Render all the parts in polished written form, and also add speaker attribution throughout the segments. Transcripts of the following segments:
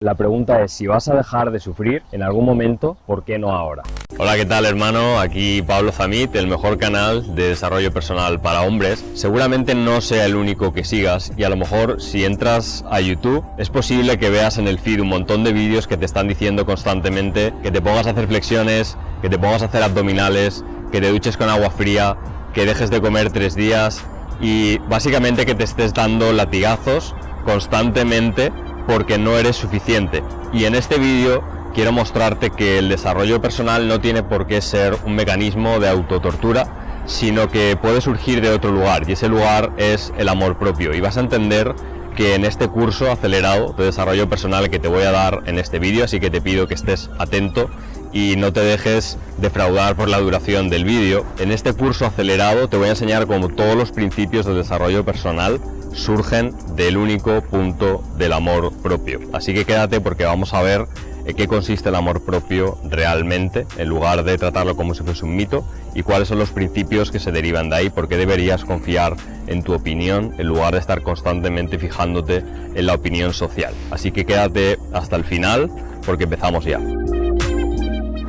Speaker 1: La pregunta es si vas a dejar de sufrir en algún momento, ¿por qué no ahora?
Speaker 2: Hola, ¿qué tal, hermano? Aquí Pablo Zamit, el mejor canal de desarrollo personal para hombres. Seguramente no sea el único que sigas y a lo mejor si entras a YouTube es posible que veas en el feed un montón de vídeos que te están diciendo constantemente que te pongas a hacer flexiones, que te pongas a hacer abdominales, que te duches con agua fría, que dejes de comer 3 días y básicamente que te estés dando latigazos constantemente porque no eres suficiente. Y en este vídeo quiero mostrarte que el desarrollo personal no tiene por qué ser un mecanismo de autotortura, sino que puede surgir de otro lugar, y ese lugar es el amor propio. Y vas a entender que en este curso acelerado de desarrollo personal que te voy a dar en este vídeo, así que te pido que estés atento y no te dejes defraudar por la duración del vídeo. En este curso acelerado te voy a enseñar cómo todos los principios de desarrollo personal surgen del único punto del amor propio. Así que quédate porque vamos a ver en qué consiste el amor propio realmente, en lugar de tratarlo como si fuese un mito, y cuáles son los principios que se derivan de ahí, por qué deberías confiar en tu opinión en lugar de estar constantemente fijándote en la opinión social. Así que quédate hasta el final porque empezamos ya.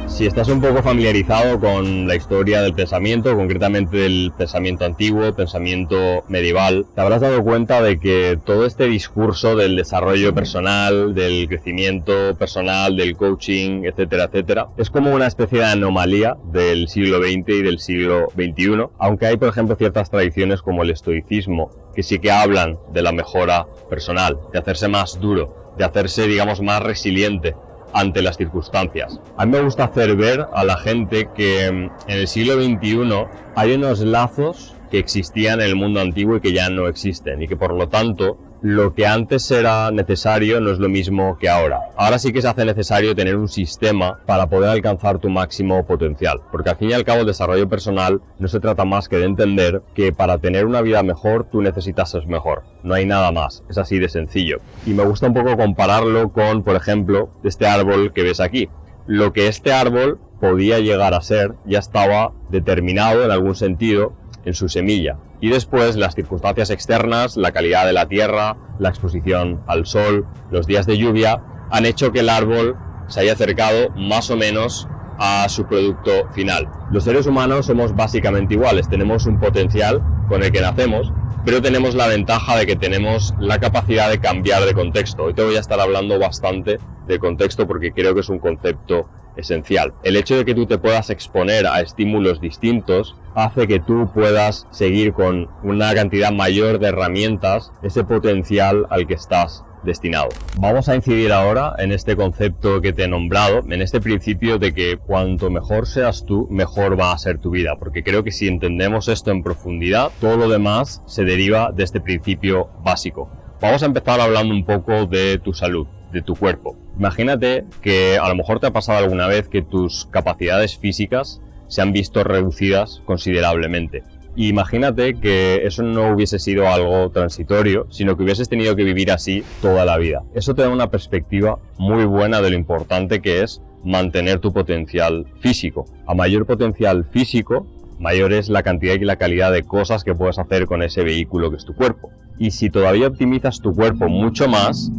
Speaker 2: Si estás un poco familiarizado con la historia del pensamiento, concretamente del pensamiento antiguo, pensamiento medieval, te habrás dado cuenta de que todo este discurso del desarrollo personal, del crecimiento personal, del coaching, etcétera, etcétera, es como una especie de anomalía del siglo XX y del siglo XXI, aunque hay, por ejemplo, ciertas tradiciones como el estoicismo, que sí que hablan de la mejora personal, de hacerse más duro, de hacerse, digamos, más resiliente ante las circunstancias. A mí me gusta hacer ver a la gente que en el siglo XXI hay unos lazos que existían en el mundo antiguo y que ya no existen, y que por lo tanto lo que antes era necesario no es lo mismo que ahora. Ahora sí que se hace necesario tener un sistema para poder alcanzar tu máximo potencial, porque al fin y al cabo el desarrollo personal no se trata más que de entender que para tener una vida mejor tú necesitas ser mejor. No hay nada más, es así de sencillo. Y me gusta un poco compararlo con, por ejemplo, este árbol que ves aquí. Lo que este árbol podía llegar a ser ya estaba determinado en algún sentido en su semilla. Y después las circunstancias externas, la calidad de la tierra, la exposición al sol, los días de lluvia, han hecho que el árbol se haya acercado más o menos a su producto final. Los seres humanos somos básicamente iguales, tenemos un potencial con el que nacemos, pero tenemos la ventaja de que tenemos la capacidad de cambiar de contexto. Hoy te voy a estar hablando bastante de contexto porque creo que es un concepto esencial. El hecho de que tú te puedas exponer a estímulos distintos hace que tú puedas seguir con una cantidad mayor de herramientas ese potencial al que estás destinado. Vamos a incidir ahora en este concepto que te he nombrado, en este principio de que cuanto mejor seas tú, mejor va a ser tu vida, porque creo que si entendemos esto en profundidad, todo lo demás se deriva de este principio básico. Vamos a empezar hablando un poco de tu salud, de tu cuerpo. Imagínate que a lo mejor te ha pasado alguna vez que tus capacidades físicas se han visto reducidas considerablemente. Y imagínate que eso no hubiese sido algo transitorio, sino que hubieses tenido que vivir así toda la vida. Eso te da una perspectiva muy buena de lo importante que es mantener tu potencial físico. A mayor potencial físico, mayor es la cantidad y la calidad de cosas que puedes hacer con ese vehículo que es tu cuerpo. Y si todavía optimizas tu cuerpo mucho más,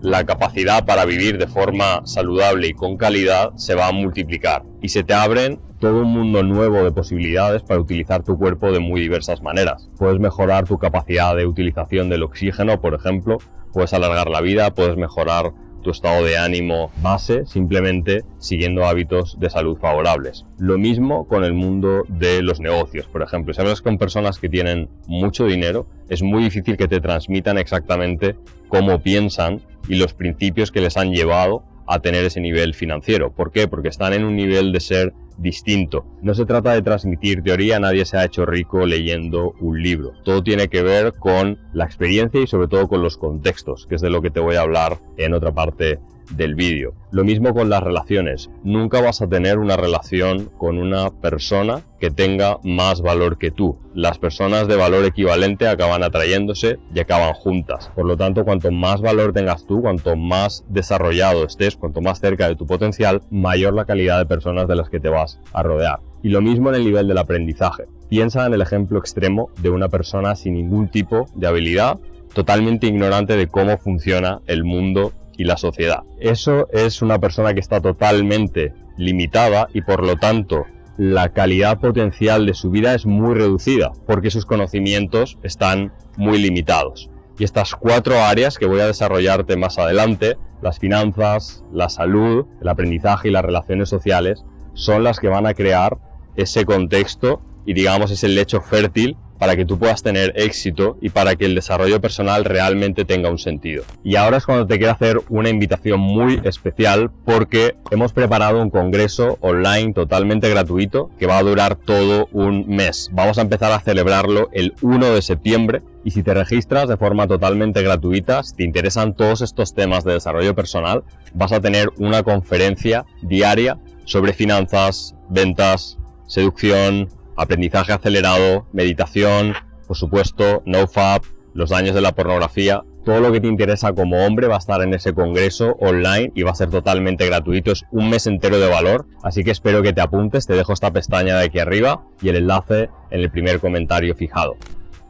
Speaker 2: la capacidad para vivir de forma saludable y con calidad se va a multiplicar y se te abren todo un mundo nuevo de posibilidades para utilizar tu cuerpo de muy diversas maneras. Puedes mejorar tu capacidad de utilización del oxígeno, por ejemplo, puedes alargar la vida, puedes mejorar tu estado de ánimo base simplemente siguiendo hábitos de salud favorables. Lo mismo con el mundo de los negocios, por ejemplo. Si hablas con personas que tienen mucho dinero, es muy difícil que te transmitan exactamente cómo piensan y los principios que les han llevado a tener ese nivel financiero. ¿Por qué? Porque están en un nivel de ser distinto. No se trata de transmitir teoría, nadie se ha hecho rico leyendo un libro. Todo tiene que ver con la experiencia y sobre todo con los contextos, que es de lo que te voy a hablar en otra parte del vídeo. Lo mismo con las relaciones. Nunca vas a tener una relación con una persona que tenga más valor que tú. Las personas de valor equivalente acaban atrayéndose y acaban juntas. Por lo tanto, cuanto más valor tengas tú, cuanto más desarrollado estés, cuanto más cerca de tu potencial, mayor la calidad de personas de las que te vas a rodear. Y lo mismo en el nivel del aprendizaje. Piensa en el ejemplo extremo de una persona sin ningún tipo de habilidad, totalmente ignorante de cómo funciona el mundo y la sociedad. Eso es una persona que está totalmente limitada y por lo tanto la calidad potencial de su vida es muy reducida porque sus conocimientos están muy limitados. Y estas 4 áreas que voy a desarrollarte más adelante, las finanzas, la salud, el aprendizaje y las relaciones sociales, son las que van a crear ese contexto y digamos es el lecho fértil para que tú puedas tener éxito y para que el desarrollo personal realmente tenga un sentido. Y ahora es cuando te quiero hacer una invitación muy especial porque hemos preparado un congreso online totalmente gratuito que va a durar todo un mes. Vamos a empezar a celebrarlo el 1 de septiembre y si te registras de forma totalmente gratuita, si te interesan todos estos temas de desarrollo personal, vas a tener una conferencia diaria sobre finanzas, ventas, seducción, aprendizaje acelerado, meditación, por supuesto, NoFap, los daños de la pornografía. Todo lo que te interesa como hombre va a estar en ese congreso online y va a ser totalmente gratuito. Es un mes entero de valor, así que espero que te apuntes. Te dejo esta pestaña de aquí arriba y el enlace en el primer comentario fijado.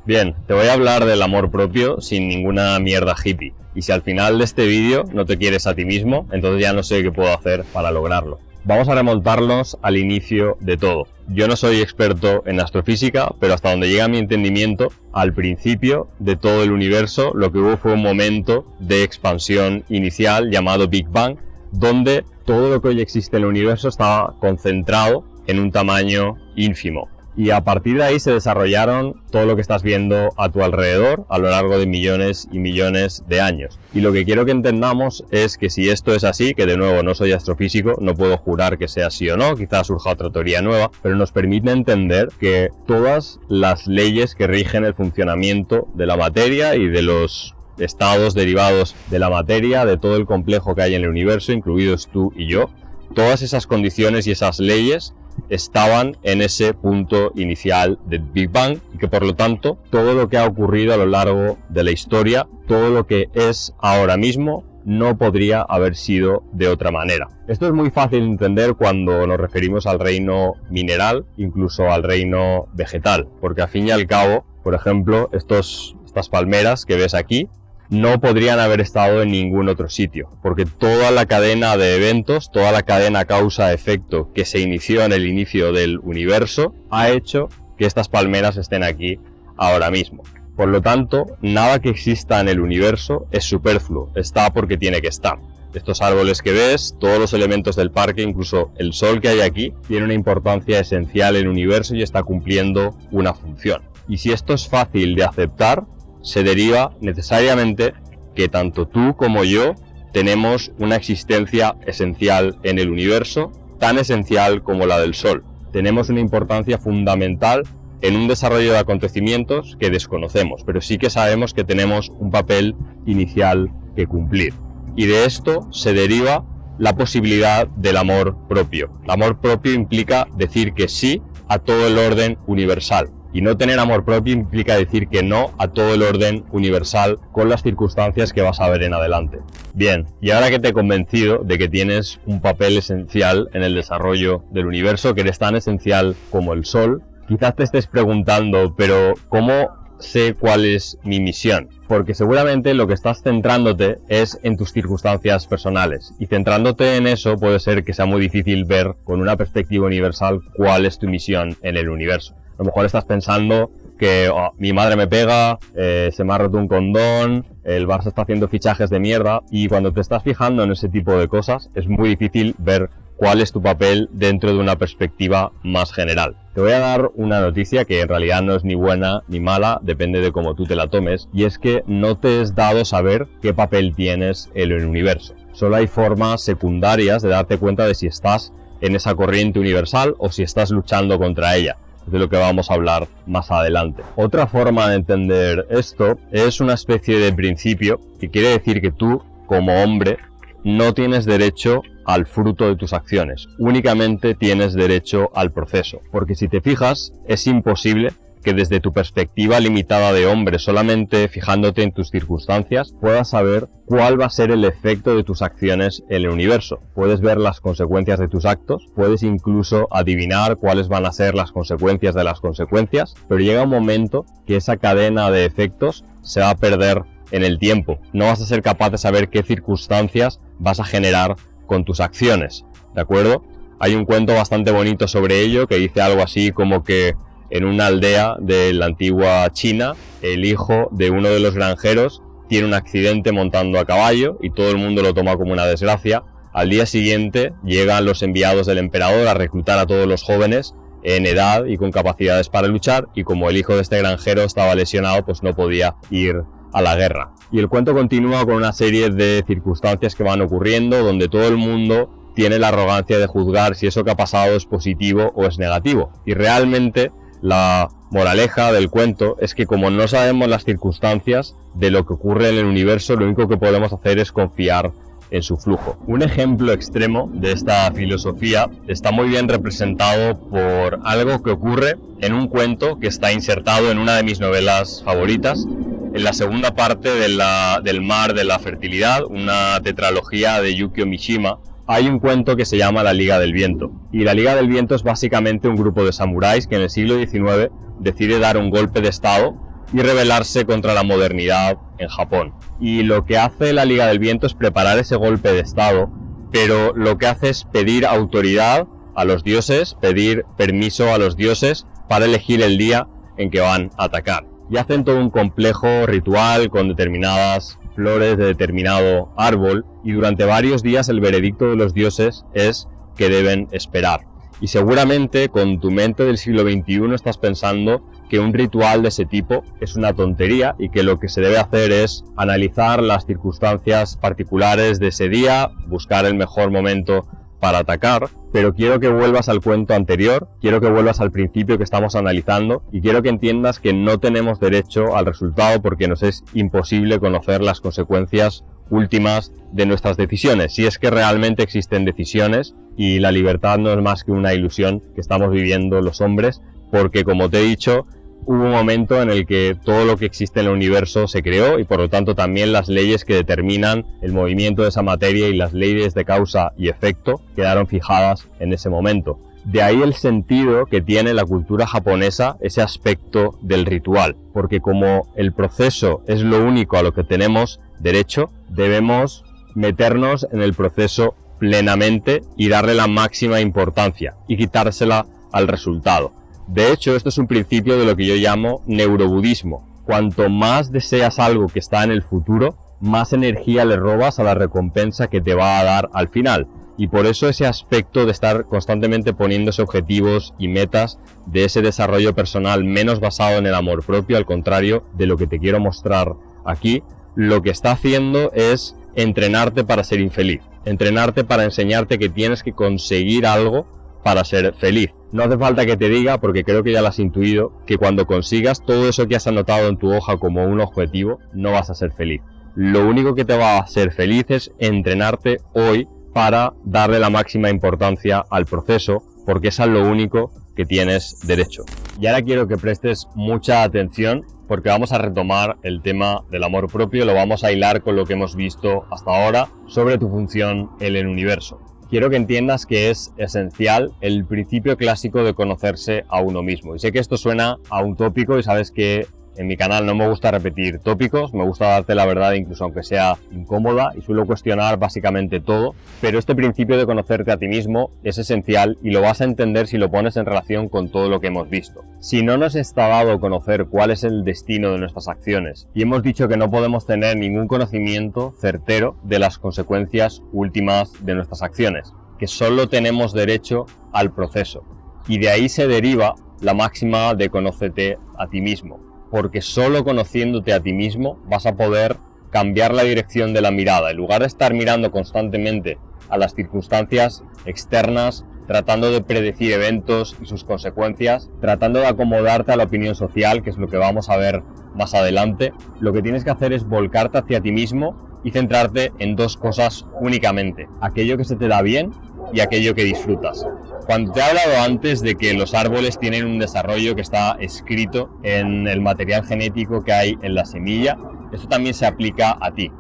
Speaker 2: Bien, te voy a hablar del amor propio sin ninguna mierda hippie. Y si al final de este vídeo no te quieres a ti mismo, entonces ya no sé qué puedo hacer para lograrlo. Vamos a remontarnos al inicio de todo. Yo no soy experto en astrofísica, pero hasta donde llega mi entendimiento, al principio de todo el universo lo que hubo fue un momento de expansión inicial llamado Big Bang, donde todo lo que hoy existe en el universo estaba concentrado en un tamaño ínfimo. Y a partir de ahí se desarrollaron todo lo que estás viendo a tu alrededor a lo largo de millones y millones de años. Y lo que quiero que entendamos es que si esto es así, que de nuevo no soy astrofísico, no puedo jurar que sea así o no, quizás surja otra teoría nueva, pero nos permite entender que todas las leyes que rigen el funcionamiento de la materia y de los estados derivados de la materia, de todo el complejo que hay en el universo, incluidos tú y yo, todas esas condiciones y esas leyes estaban en ese punto inicial del Big Bang y que por lo tanto todo lo que ha ocurrido a lo largo de la historia, todo lo que es ahora mismo, no podría haber sido de otra manera. Esto es muy fácil de entender cuando nos referimos al reino mineral, incluso al reino vegetal, porque al fin y al cabo, por ejemplo, estas palmeras que ves aquí, no podrían haber estado en ningún otro sitio, porque toda la cadena de eventos, toda la cadena causa-efecto que se inició en el inicio del universo, ha hecho que estas palmeras estén aquí ahora mismo. Por lo tanto, nada que exista en el universo es superfluo, está porque tiene que estar. Estos árboles que ves, todos los elementos del parque, incluso el sol que hay aquí, tiene una importancia esencial en el universo y está cumpliendo una función. Y si esto es fácil de aceptar, se deriva necesariamente que tanto tú como yo tenemos una existencia esencial en el universo, tan esencial como la del Sol. Tenemos una importancia fundamental en un desarrollo de acontecimientos que desconocemos, pero sí que sabemos que tenemos un papel inicial que cumplir. Y de esto se deriva la posibilidad del amor propio. El amor propio implica decir que sí a todo el orden universal. Y no tener amor propio implica decir que no a todo el orden universal con las circunstancias que vas a ver en adelante. Bien, y ahora que te he convencido de que tienes un papel esencial en el desarrollo del universo, que eres tan esencial como el Sol, quizás te estés preguntando, pero ¿cómo sé cuál es mi misión? Porque seguramente lo que estás centrándote es en tus circunstancias personales. Y centrándote en eso puede ser que sea muy difícil ver con una perspectiva universal cuál es tu misión en el universo. A lo mejor estás pensando que mi madre me pega, se me ha roto un condón, el Barça está haciendo fichajes de mierda, y cuando te estás fijando en ese tipo de cosas es muy difícil ver cuál es tu papel dentro de una perspectiva más general. Te voy a dar una noticia que en realidad no es ni buena ni mala, depende de cómo tú te la tomes, y es que no te es dado saber qué papel tienes en el universo. Solo hay formas secundarias de darte cuenta de si estás en esa corriente universal o si estás luchando contra ella, de lo que vamos a hablar más adelante. Otra forma de entender esto es una especie de principio que quiere decir que tú, como hombre, no tienes derecho al fruto de tus acciones, únicamente tienes derecho al proceso, porque si te fijas, es imposible que desde tu perspectiva limitada de hombre, solamente fijándote en tus circunstancias, puedas saber cuál va a ser el efecto de tus acciones en el universo. Puedes ver las consecuencias de tus actos, puedes incluso adivinar cuáles van a ser las consecuencias de las consecuencias, pero llega un momento que esa cadena de efectos se va a perder en el tiempo. No vas a ser capaz de saber qué circunstancias vas a generar con tus acciones, ¿de acuerdo? Hay un cuento bastante bonito sobre ello que dice algo así como que en una aldea de la antigua China, el hijo de uno de los granjeros tiene un accidente montando a caballo y todo el mundo lo toma como una desgracia. Al día siguiente llegan los enviados del emperador a reclutar a todos los jóvenes en edad y con capacidades para luchar, y como el hijo de este granjero estaba lesionado, pues no podía ir a la guerra. Y el cuento continúa con una serie de circunstancias que van ocurriendo donde todo el mundo tiene la arrogancia de juzgar si eso que ha pasado es positivo o es negativo. Y realmente la moraleja del cuento es que como no sabemos las circunstancias de lo que ocurre en el universo, lo único que podemos hacer es confiar en su flujo. Un ejemplo extremo de esta filosofía está muy bien representado por algo que ocurre en un cuento que está insertado en una de mis novelas favoritas, en la segunda parte del Mar de la Fertilidad, una tetralogía de Yukio Mishima. Hay un cuento que se llama La Liga del Viento, y la Liga del Viento es básicamente un grupo de samuráis que en el siglo XIX decide dar un golpe de estado y rebelarse contra la modernidad en Japón. Y lo que hace la Liga del Viento es preparar ese golpe de estado, pero lo que hace es pedir autoridad a los dioses, pedir permiso a los dioses para elegir el día en que van a atacar. Y hacen todo un complejo ritual con determinadas flores de determinado árbol, y durante varios días el veredicto de los dioses es que deben esperar. Y seguramente con tu mente del siglo XXI estás pensando que un ritual de ese tipo es una tontería y que lo que se debe hacer es analizar las circunstancias particulares de ese día, buscar el mejor momento para atacar, pero quiero que vuelvas al cuento anterior, quiero que vuelvas al principio que estamos analizando, y quiero que entiendas que no tenemos derecho al resultado porque nos es imposible conocer las consecuencias últimas de nuestras decisiones, si es que realmente existen decisiones, y la libertad no es más que una ilusión que estamos viviendo los hombres, porque como te he dicho, hubo un momento en el que todo lo que existe en el universo se creó, y por lo tanto también las leyes que determinan el movimiento de esa materia y las leyes de causa y efecto quedaron fijadas en ese momento. De ahí el sentido que tiene la cultura japonesa ese aspecto del ritual, porque como el proceso es lo único a lo que tenemos derecho, debemos meternos en el proceso plenamente y darle la máxima importancia y quitársela al resultado. De hecho, esto es un principio de lo que yo llamo neurobudismo. Cuanto más deseas algo que está en el futuro, más energía le robas a la recompensa que te va a dar al final. Y por eso ese aspecto de estar constantemente poniéndose objetivos y metas de ese desarrollo personal menos basado en el amor propio, al contrario de lo que te quiero mostrar aquí, lo que está haciendo es entrenarte para ser infeliz. Entrenarte para enseñarte que tienes que conseguir algo para ser feliz. No hace falta que te diga, porque creo que ya lo has intuido, que cuando consigas todo eso que has anotado en tu hoja como un objetivo, no vas a ser feliz. Lo único que te va a hacer feliz es entrenarte hoy para darle la máxima importancia al proceso, porque es a lo único que tienes derecho. Y ahora quiero que prestes mucha atención, porque vamos a retomar el tema del amor propio, lo vamos a hilar con lo que hemos visto hasta ahora sobre tu función en el universo. Quiero que entiendas que es esencial el principio clásico de conocerse a uno mismo. Y sé que esto suena a un tópico y sabes que en mi canal no me gusta repetir tópicos, me gusta darte la verdad incluso aunque sea incómoda, y suelo cuestionar básicamente todo, pero este principio de conocerte a ti mismo es esencial y lo vas a entender si lo pones en relación con todo lo que hemos visto. Si no nos está dado conocer cuál es el destino de nuestras acciones, y hemos dicho que no podemos tener ningún conocimiento certero de las consecuencias últimas de nuestras acciones, que solo tenemos derecho al proceso, y de ahí se deriva la máxima de conócete a ti mismo. Porque solo conociéndote a ti mismo vas a poder cambiar la dirección de la mirada. En lugar de estar mirando constantemente a las circunstancias externas, tratando de predecir eventos y sus consecuencias, tratando de acomodarte a la opinión social, que es lo que vamos a ver más adelante, lo que tienes que hacer es volcarte hacia ti mismo y centrarte en dos cosas únicamente: aquello que se te da bien y aquello que disfrutas. Cuando te he hablado antes de que los árboles tienen un desarrollo que está escrito en el material genético que hay en la semilla, esto también se aplica a ti.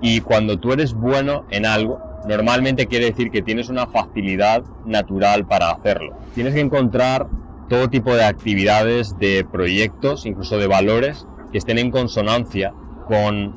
Speaker 2: Y cuando tú eres bueno en algo, normalmente quiere decir que tienes una facilidad natural para hacerlo. Tienes que encontrar todo tipo de actividades, de proyectos, incluso de valores, que estén en consonancia con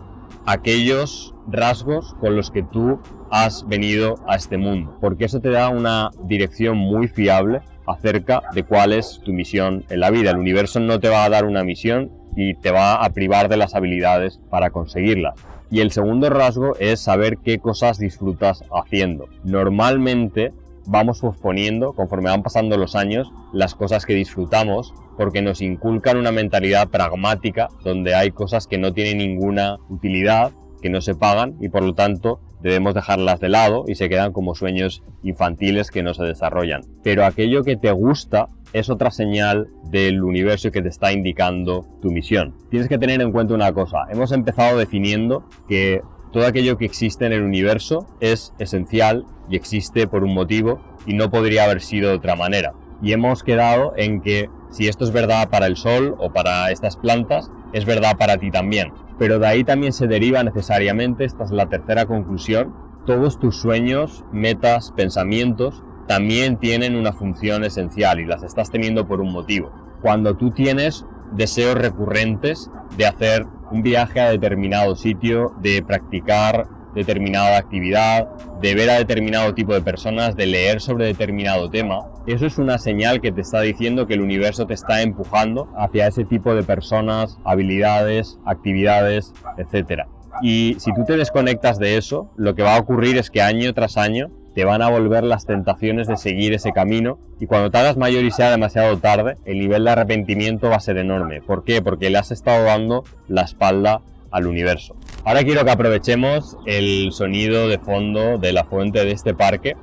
Speaker 2: aquellos rasgos con los que tú has venido a este mundo, porque eso te da una dirección muy fiable acerca de cuál es tu misión en la vida. El universo no te va a dar una misión y te va a privar de las habilidades para conseguirlas. Y el segundo rasgo es saber qué cosas disfrutas haciendo. Normalmente vamos posponiendo, conforme van pasando los años, las cosas que disfrutamos porque nos inculcan una mentalidad pragmática donde hay cosas que no tienen ninguna utilidad, que no se pagan y por lo tanto debemos dejarlas de lado y se quedan como sueños infantiles que no se desarrollan. Pero aquello que te gusta es otra señal del universo que te está indicando tu misión. Tienes que tener en cuenta una cosa. Hemos empezado definiendo que todo aquello que existe en el universo es esencial y existe por un motivo y no podría haber sido de otra manera. Y hemos quedado en que si esto es verdad para el sol o para estas plantas, es verdad para ti también. Pero de ahí también se deriva necesariamente, esta es la tercera conclusión, todos tus sueños, metas, pensamientos también tienen una función esencial y las estás teniendo por un motivo. Cuando tú tienes deseos recurrentes de hacer un viaje a determinado sitio, de practicar determinada actividad, de ver a determinado tipo de personas, de leer sobre determinado tema, eso es una señal que te está diciendo que el universo te está empujando hacia ese tipo de personas, habilidades, actividades, etc. Y si tú te desconectas de eso, lo que va a ocurrir es que año tras año te van a volver las tentaciones de seguir ese camino y cuando te hagas mayor y sea demasiado tarde, el nivel de arrepentimiento va a ser enorme. ¿Por qué? Porque le has estado dando la espalda al universo. Ahora quiero que aprovechemos el sonido de fondo de la fuente de este parque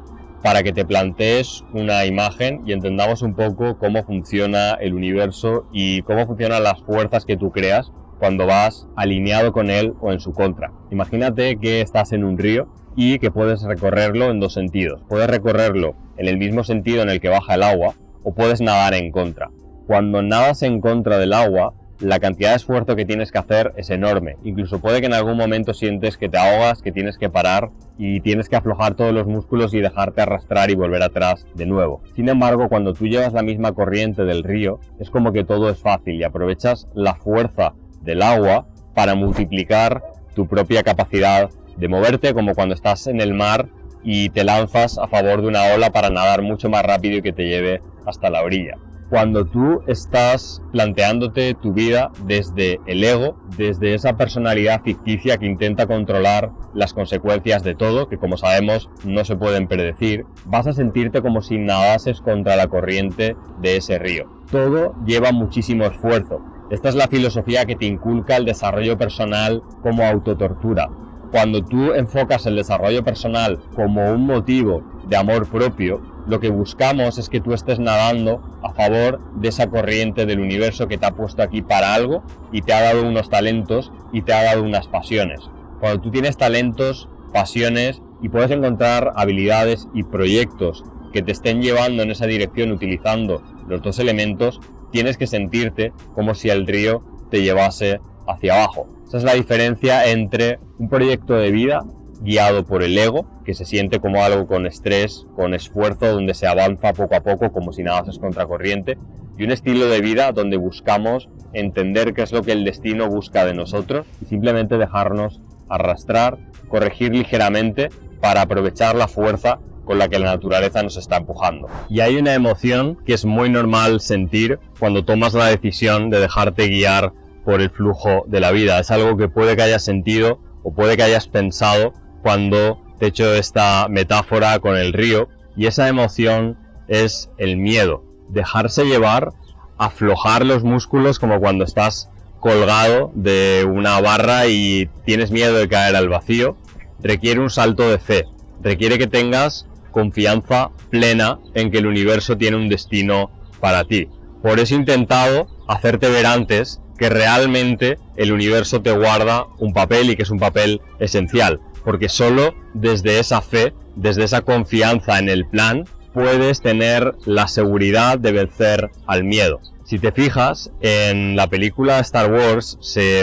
Speaker 2: para que te plantees una imagen y entendamos un poco cómo funciona el universo y cómo funcionan las fuerzas que tú creas cuando vas alineado con él o en su contra. Imagínate que estás en un río y que puedes recorrerlo en dos sentidos. Puedes recorrerlo en el mismo sentido en el que baja el agua o puedes nadar en contra. Cuando nadas en contra del agua, la cantidad de esfuerzo que tienes que hacer es enorme. Incluso puede que en algún momento sientes que te ahogas, que tienes que parar y tienes que aflojar todos los músculos y dejarte arrastrar y volver atrás de nuevo. Sin embargo, cuando tú llevas la misma corriente del río, es como que todo es fácil y aprovechas la fuerza del agua para multiplicar tu propia capacidad de moverte, como cuando estás en el mar y te lanzas a favor de una ola para nadar mucho más rápido y que te lleve hasta la orilla. Cuando tú estás planteándote tu vida desde el ego, desde esa personalidad ficticia que intenta controlar las consecuencias de todo, que como sabemos no se pueden predecir, vas a sentirte como si nadases contra la corriente de ese río. Todo lleva muchísimo esfuerzo. Esta es la filosofía que te inculca el desarrollo personal como autotortura. Cuando tú enfocas el desarrollo personal como un motivo de amor propio, lo que buscamos es que tú estés nadando a favor de esa corriente del universo que te ha puesto aquí para algo y te ha dado unos talentos y te ha dado unas pasiones. Cuando tú tienes talentos, pasiones y puedes encontrar habilidades y proyectos que te estén llevando en esa dirección utilizando los dos elementos, tienes que sentirte como si el río te llevase hacia abajo. Esa es la diferencia entre un proyecto de vida guiado por el ego, que se siente como algo con estrés, con esfuerzo, donde se avanza poco a poco como si nadases contracorriente, y un estilo de vida donde buscamos entender qué es lo que el destino busca de nosotros y simplemente dejarnos arrastrar, corregir ligeramente para aprovechar la fuerza con la que la naturaleza nos está empujando. Y hay una emoción que es muy normal sentir cuando tomas la decisión de dejarte guiar por el flujo de la vida. Es algo que puede que hayas sentido o puede que hayas pensado cuando te he hecho esta metáfora con el río, y esa emoción es el miedo. Dejarse llevar, aflojar los músculos como cuando estás colgado de una barra y tienes miedo de caer al vacío, requiere un salto de fe, requiere que tengas confianza plena en que el universo tiene un destino para ti. Por eso he intentado hacerte ver antes que realmente el universo te guarda un papel y que es un papel esencial, porque solo desde esa fe, desde esa confianza en el plan, puedes tener la seguridad de vencer al miedo. Si te fijas, en la película Star Wars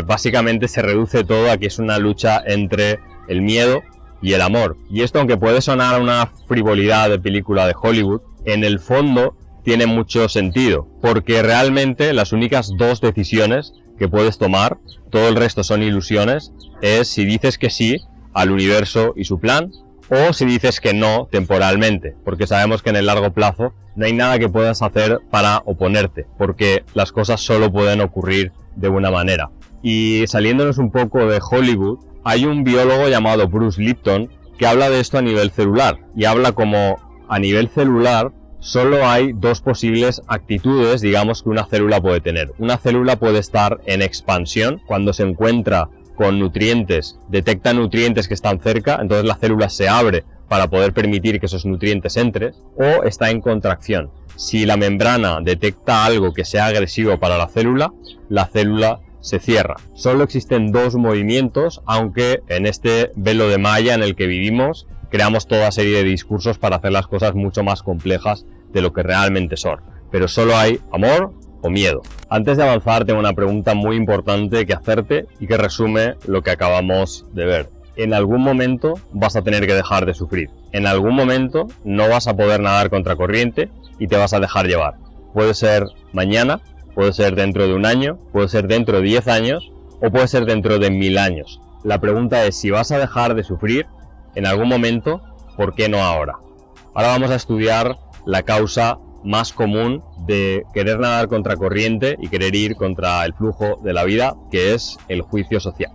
Speaker 2: básicamente se reduce todo a que es una lucha entre el miedo y el amor. Y esto, aunque puede sonar a una frivolidad de película de Hollywood, en el fondo tiene mucho sentido, porque realmente las únicas dos decisiones que puedes tomar, todo el resto son ilusiones, es si dices que sí al universo y su plan, o si dices que no temporalmente, porque sabemos que en el largo plazo no hay nada que puedas hacer para oponerte, porque las cosas solo pueden ocurrir de una manera. Y saliéndonos un poco de Hollywood, hay un biólogo llamado Bruce Lipton que habla de esto a nivel celular, y habla como a nivel celular solo hay dos posibles actitudes, digamos, que una célula puede tener. Una célula puede estar en expansión, cuando se encuentra con nutrientes, detecta nutrientes que están cerca, entonces la célula se abre para poder permitir que esos nutrientes entren, o está en contracción. Si la membrana detecta algo que sea agresivo para la célula se cierra. Solo existen dos movimientos, aunque en este velo de malla en el que vivimos creamos toda serie de discursos para hacer las cosas mucho más complejas de lo que realmente son. Pero solo hay amor o miedo. Antes de avanzar, tengo una pregunta muy importante que hacerte y que resume lo que acabamos de ver. En algún momento vas a tener que dejar de sufrir. En algún momento no vas a poder nadar contra corriente y te vas a dejar llevar. Puede ser mañana, puede ser dentro de un año, puede ser dentro de 10 años o puede ser dentro de 1000 años. La pregunta es si vas a dejar de sufrir en algún momento, ¿por qué no ahora? Ahora vamos a estudiar la causa más común de querer nadar contra corriente y querer ir contra el flujo de la vida, que es el juicio social.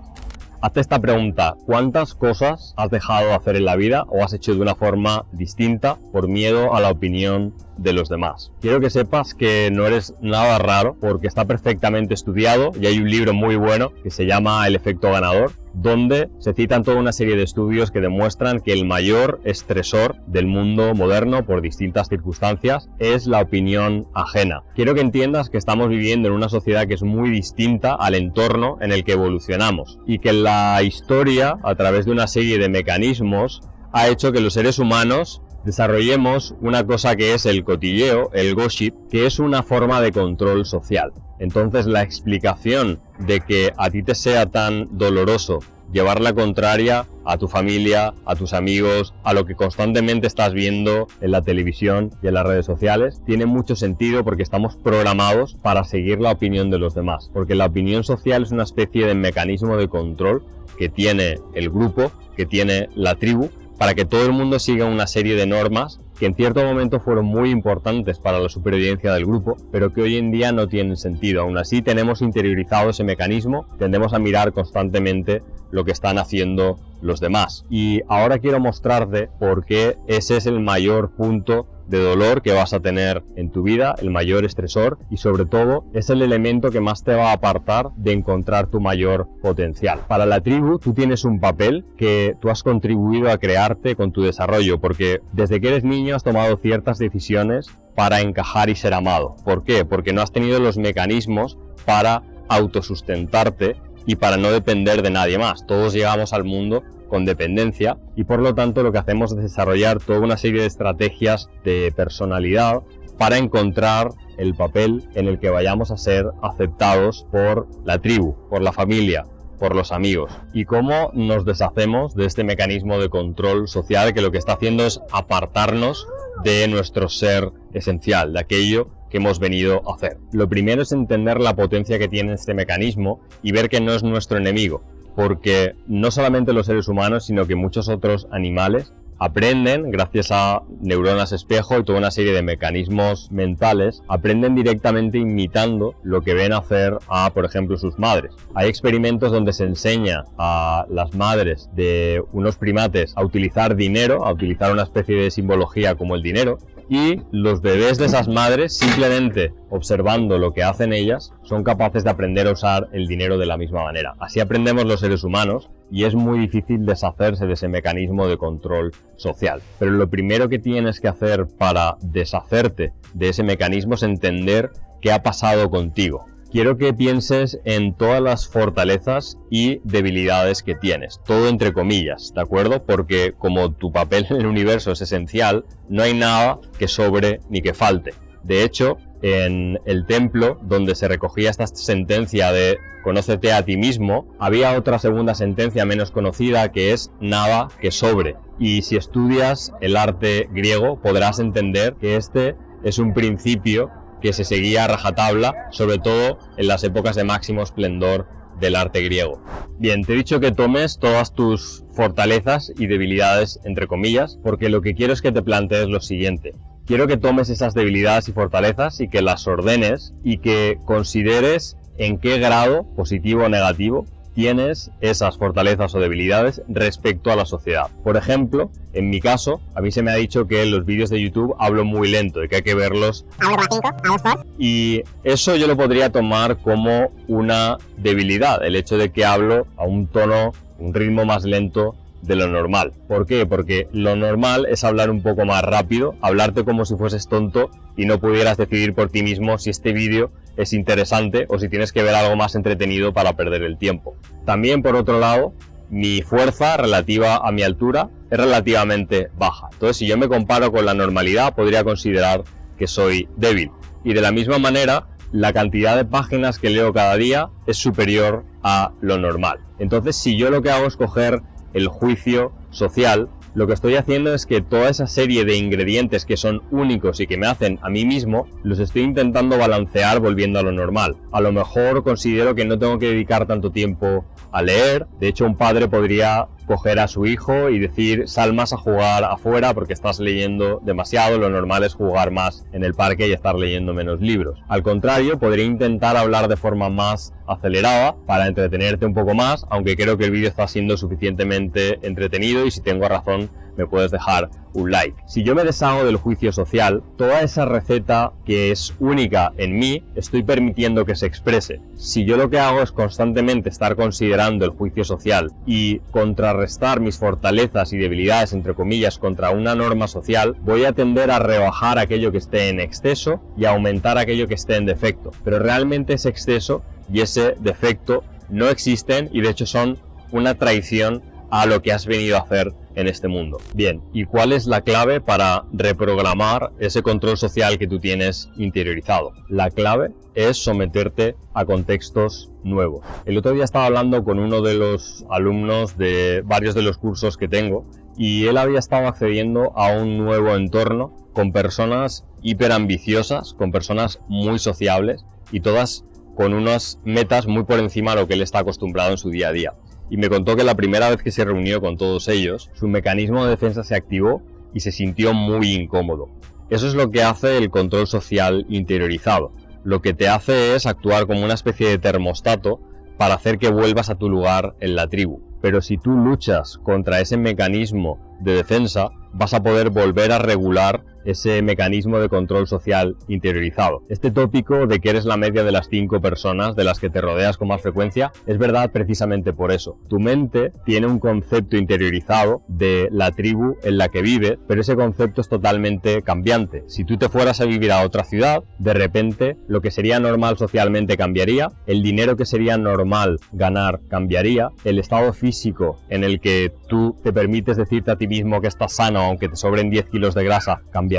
Speaker 2: Hazte esta pregunta: ¿cuántas cosas has dejado de hacer en la vida o has hecho de una forma distinta por miedo a la opinión de los demás? Quiero que sepas que no eres nada raro, porque está perfectamente estudiado y hay un libro muy bueno que se llama El efecto ganador, donde se citan toda una serie de estudios que demuestran que el mayor estresor del mundo moderno por distintas circunstancias es la opinión ajena. Quiero que entiendas que estamos viviendo en una sociedad que es muy distinta al entorno en el que evolucionamos y que la historia, a través de una serie de mecanismos, ha hecho que los seres humanos desarrollemos una cosa que es el cotilleo, el gossip, que es una forma de control social. Entonces la explicación de que a ti te sea tan doloroso llevar la contraria a tu familia, a tus amigos, a lo que constantemente estás viendo en la televisión y en las redes sociales, tiene mucho sentido, porque estamos programados para seguir la opinión de los demás. Porque la opinión social es una especie de mecanismo de control que tiene el grupo, que tiene la tribu, para que todo el mundo siga una serie de normas que en cierto momento fueron muy importantes para la supervivencia del grupo, pero que hoy en día no tienen sentido. Aún así tenemos interiorizado ese mecanismo, tendemos a mirar constantemente lo que están haciendo los demás. Y ahora quiero mostrarte por qué ese es el mayor punto de dolor que vas a tener en tu vida, el mayor estresor, y sobre todo es el elemento que más te va a apartar de encontrar tu mayor potencial. Para la tribu tú tienes un papel que tú has contribuido a crearte con tu desarrollo, porque desde que eres niño has tomado ciertas decisiones para encajar y ser amado. ¿Por qué? Porque no has tenido los mecanismos para autosustentarte y para no depender de nadie más. Todos llegamos al mundo con dependencia y por lo tanto lo que hacemos es desarrollar toda una serie de estrategias de personalidad para encontrar el papel en el que vayamos a ser aceptados por la tribu, por la familia, por los amigos. Y cómo nos deshacemos de este mecanismo de control social que lo que está haciendo es apartarnos de nuestro ser esencial, de aquello que hemos venido a hacer. Lo primero es entender la potencia que tiene este mecanismo y ver que no es nuestro enemigo, porque no solamente los seres humanos, sino que muchos otros animales aprenden, gracias a neuronas espejo y toda una serie de mecanismos mentales, aprenden directamente imitando lo que ven hacer a, por ejemplo, sus madres. Hay experimentos donde se enseña a las madres de unos primates a utilizar dinero, a utilizar una especie de simbología como el dinero, y los bebés de esas madres, simplemente observando lo que hacen ellas, son capaces de aprender a usar el dinero de la misma manera. Así aprendemos los seres humanos y es muy difícil deshacerse de ese mecanismo de control social. Pero lo primero que tienes que hacer para deshacerte de ese mecanismo es entender qué ha pasado contigo. Quiero que pienses en todas las fortalezas y debilidades que tienes, todo entre comillas, ¿de acuerdo? Porque como tu papel en el universo es esencial, no hay nada que sobre ni que falte. De hecho, en el templo donde se recogía esta sentencia de conócete a ti mismo, había otra segunda sentencia menos conocida que es nada que sobre. Y si estudias el arte griego podrás entender que este es un principio que se seguía a rajatabla, sobre todo en las épocas de máximo esplendor del arte griego. Bien, te he dicho que tomes todas tus fortalezas y debilidades, entre comillas, porque lo que quiero es que te plantees lo siguiente. Quiero que tomes esas debilidades y fortalezas y que las ordenes y que consideres en qué grado, positivo o negativo, tienes esas fortalezas o debilidades respecto a la sociedad. Por ejemplo, en mi caso, a mí se me ha dicho que en los vídeos de YouTube hablo muy lento y que hay que verlos
Speaker 3: a 1,5, a 2 por.
Speaker 2: Y eso yo lo podría tomar como una debilidad, el hecho de que hablo a un tono, un ritmo más lento de lo normal. ¿Por qué? Porque lo normal es hablar un poco más rápido, hablarte como si fueses tonto y no pudieras decidir por ti mismo si este vídeo es interesante o si tienes que ver algo más entretenido para perder el tiempo. También, por otro lado, mi fuerza relativa a mi altura es relativamente baja. Entonces, si yo me comparo con la normalidad, podría considerar que soy débil. Y de la misma manera, la cantidad de páginas que leo cada día es superior a lo normal. Entonces, si yo lo que hago es coger el juicio social, lo que estoy haciendo es que toda esa serie de ingredientes que son únicos y que me hacen a mí mismo, los estoy intentando balancear volviendo a lo normal. A lo mejor considero que no tengo que dedicar tanto tiempo a leer. De hecho, un padre podría coger a su hijo y decir: sal más a jugar afuera porque estás leyendo demasiado, lo normal es jugar más en el parque y estar leyendo menos libros. Al contrario, podría intentar hablar de forma más acelerada para entretenerte un poco más, aunque creo que el vídeo está siendo suficientemente entretenido y si tengo razón me puedes dejar un like. Si yo me deshago del juicio social, toda esa receta que es única en mí, estoy permitiendo que se exprese. Si yo lo que hago es constantemente estar considerando el juicio social y contrarrestar mis fortalezas y debilidades, entre comillas, contra una norma social, voy a tender a rebajar aquello que esté en exceso y a aumentar aquello que esté en defecto. Pero realmente ese exceso y ese defecto no existen y de hecho son una traición a lo que has venido a hacer en este mundo. Bien, ¿y cuál es la clave para reprogramar ese control social que tú tienes interiorizado? La clave es someterte a contextos nuevos. El otro día estaba hablando con uno de los alumnos de varios de los cursos que tengo y él había estado accediendo a un nuevo entorno con personas hiperambiciosas, con personas muy sociables y todas con unas metas muy por encima de lo que él está acostumbrado en su día a día. Y me contó que la primera vez que se reunió con todos ellos, su mecanismo de defensa se activó y se sintió muy incómodo. Eso es lo que hace el control social interiorizado. Lo que te hace es actuar como una especie de termostato para hacer que vuelvas a tu lugar en la tribu. Pero si tú luchas contra ese mecanismo de defensa, vas a poder volver a regular ese mecanismo de control social interiorizado. Este tópico de que eres la media de las 5 personas de las que te rodeas con más frecuencia es verdad precisamente por eso. Tu mente tiene un concepto interiorizado de la tribu en la que vive, pero ese concepto es totalmente cambiante. Si tú te fueras a vivir a otra ciudad, de repente lo que sería normal socialmente cambiaría, el dinero que sería normal ganar cambiaría, el estado físico en el que tú te permites decirte a ti mismo que estás sano aunque te sobren 10 kilos de grasa cambiaría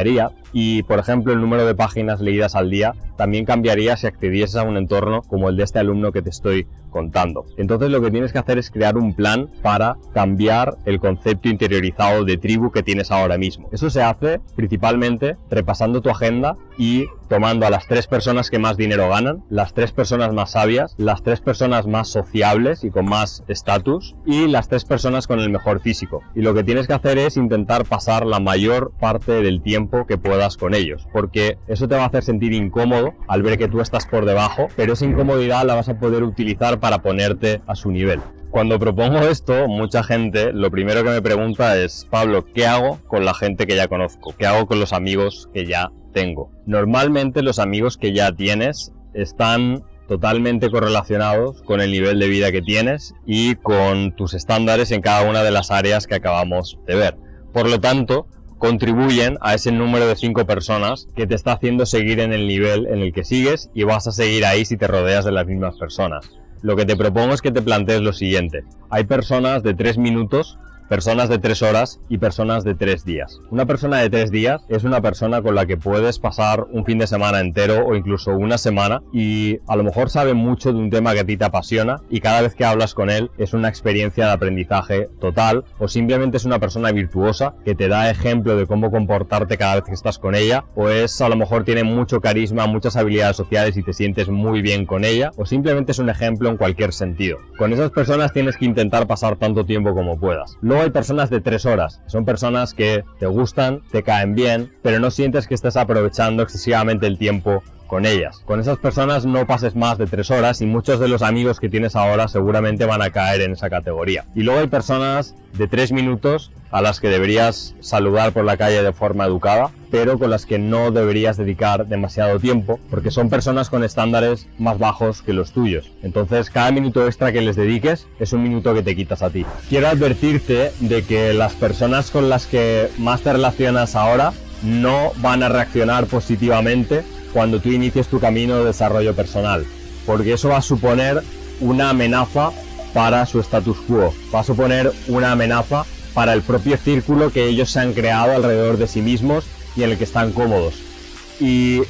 Speaker 2: y, por ejemplo, el número de páginas leídas al día también cambiaría si accedieses a un entorno como el de este alumno que te estoy contando. Entonces lo que tienes que hacer es crear un plan para cambiar el concepto interiorizado de tribu que tienes ahora mismo. Eso se hace principalmente repasando tu agenda y tomando a las 3 personas que más dinero ganan, las 3 personas más sabias, las 3 personas más sociables y con más estatus y las 3 personas con el mejor físico. Y lo que tienes que hacer es intentar pasar la mayor parte del tiempo que puedas con ellos, porque eso te va a hacer sentir incómodo al ver que tú estás por debajo, pero esa incomodidad la vas a poder utilizar para ponerte a su nivel. Cuando propongo esto, mucha gente lo primero que me pregunta es: Pablo, ¿qué hago con la gente que ya conozco? ¿Qué hago con los amigos que ya tengo? Normalmente los amigos que ya tienes están totalmente correlacionados con el nivel de vida que tienes y con tus estándares en cada una de las áreas que acabamos de ver. Por lo tanto, contribuyen a ese número de 5 personas que te está haciendo seguir en el nivel en el que sigues y vas a seguir ahí si te rodeas de las mismas personas. Lo que te propongo es que te plantees lo siguiente. Hay personas de 3 minutos personas de 3 horas y personas de 3 días. Una persona de 3 días es una persona con la que puedes pasar un fin de semana entero o incluso una semana y a lo mejor sabe mucho de un tema que a ti te apasiona y cada vez que hablas con él es una experiencia de aprendizaje total, o simplemente es una persona virtuosa que te da ejemplo de cómo comportarte cada vez que estás con ella, o es a lo mejor tiene mucho carisma, muchas habilidades sociales y te sientes muy bien con ella, o simplemente es un ejemplo en cualquier sentido. Con esas personas tienes que intentar pasar tanto tiempo como puedas. Luego hay personas de 3 horas, son personas que te gustan, te caen bien, pero no sientes que estés aprovechando excesivamente el tiempo con ellas. Con esas personas no pases más de 3 horas y muchos de los amigos que tienes ahora seguramente van a caer en esa categoría. Y luego hay personas de 3 minutos a las que deberías saludar por la calle de forma educada, pero con las que no deberías dedicar demasiado tiempo, porque son personas con estándares más bajos que los tuyos. Entonces, cada minuto extra que les dediques es un minuto que te quitas a ti. Quiero advertirte de que las personas con las que más te relacionas ahora no van a reaccionar positivamente cuando tú inicies tu camino de desarrollo personal, porque eso va a suponer una amenaza para su status quo, va a suponer una amenaza para el propio círculo que ellos se han creado alrededor de sí mismos y en el que están cómodos. Y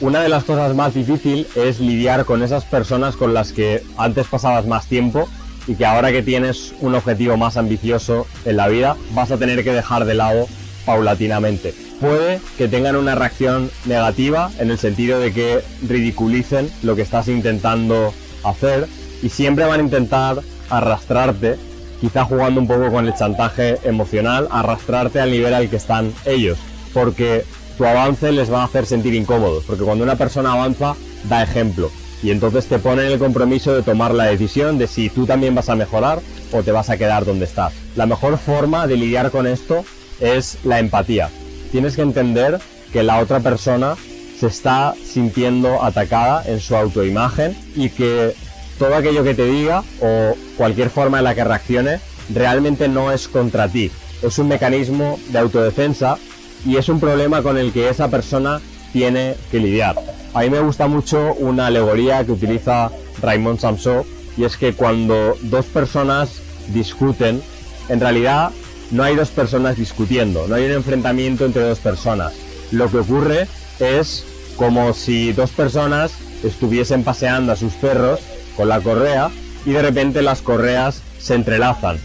Speaker 2: una de las cosas más difíciles es lidiar con esas personas con las que antes pasabas más tiempo y que ahora que tienes un objetivo más ambicioso en la vida vas a tener que dejar de lado paulatinamente. Puede que tengan una reacción negativa en el sentido de que ridiculicen lo que estás intentando hacer y siempre van a intentar arrastrarte, quizá jugando un poco con el chantaje emocional, arrastrarte al nivel al que están ellos, porque tu avance les va a hacer sentir incómodos, porque cuando una persona avanza da ejemplo y entonces te ponen el compromiso de tomar la decisión de si tú también vas a mejorar o te vas a quedar donde estás. La mejor forma de lidiar con esto es la empatía. Tienes que entender que la otra persona se está sintiendo atacada en su autoimagen y que todo aquello que te diga o cualquier forma en la que reaccione realmente no es contra ti. Es un mecanismo de autodefensa y es un problema con el que esa persona tiene que lidiar. A mí me gusta mucho una alegoría que utiliza Raymond Samson, y es que cuando dos personas discuten, en realidad no hay dos personas discutiendo, no hay un enfrentamiento entre dos personas. Lo que ocurre es como si dos personas estuviesen paseando a sus perros con la correa y de repente las correas se entrelazan.